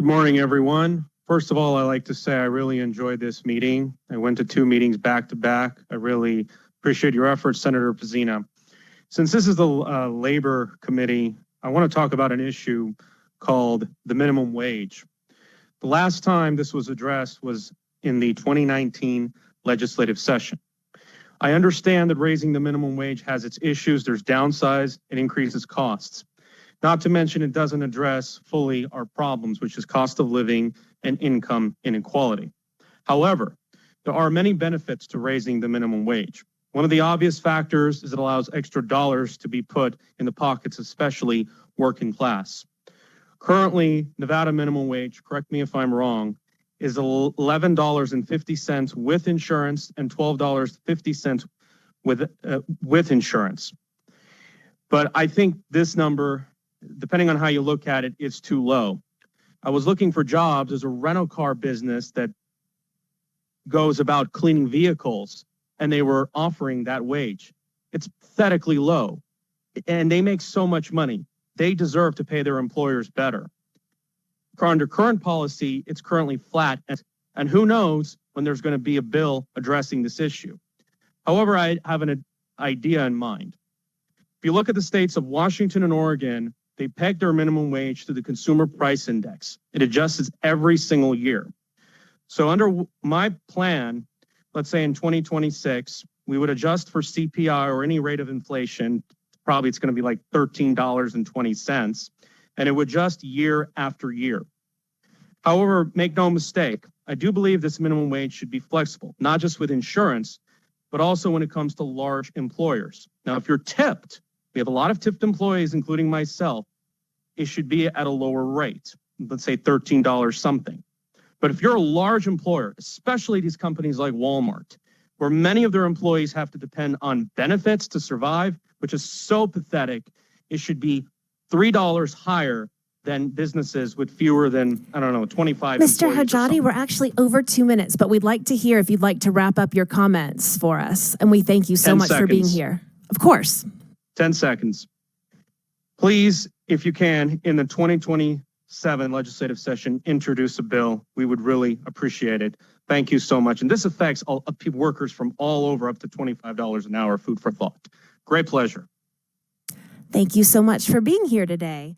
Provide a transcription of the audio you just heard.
Good morning, everyone. First of all, I'd like to say I really enjoyed this meeting. I went to 2 meetings back to back. I really appreciate your efforts, Senator Pizzina. Since this is the Labor Committee, I want to talk about an issue called the minimum wage. The last time this was addressed was in the 2019 legislative session. I understand that raising the minimum wage has its issues. There's downsides, it increases costs. Not to mention it doesn't address fully our problems, which is cost of living and income inequality. However, there are many benefits to raising the minimum wage. One of the obvious factors is it allows extra dollars to be put in the pockets, especially working class. Currently, Nevada minimum wage, correct me if I'm wrong, is $11.50 with insurance and $12.50 with insurance. But I think this number, depending on how you look at it, is too low. I was looking for jobs as a rental car business that goes about cleaning vehicles, and they were offering that wage. It's pathetically low, and they make so much money. They deserve to pay their employers better. Under current policy, it's currently flat, and who knows when there's going to be a bill addressing this issue. However, I have an idea in mind. If you look at the states of Washington and Oregon, they peg their minimum wage to the Consumer Price Index. It adjusts every single year. So under my plan, let's say in 2026, we would adjust for CPI or any rate of inflation. Probably it's going to be like $13.20, and it would adjust year after year. However, make no mistake, I do believe this minimum wage should be flexible, not just with insurance, but also when it comes to large employers. Now, if you're tipped, we have a lot of tipped employees, including myself, it should be at a lower rate, let's say $13 something. But if you're a large employer, especially these companies like Walmart, where many of their employees have to depend on benefits to survive, which is so pathetic, it should be $3 higher than businesses with fewer than, I don't know, 25 Mr. Hojjaty, we're actually over 2 minutes, but we'd like to hear if you'd like to wrap up your comments for us. And we thank you so much for being here. Of course. 10 seconds. Please, if you can, in the 2027 legislative session, introduce a bill. We would really appreciate it. Thank you so much. And this affects all workers from all over, up to $25 an hour, food for thought. Great pleasure. Thank you so much for being here today.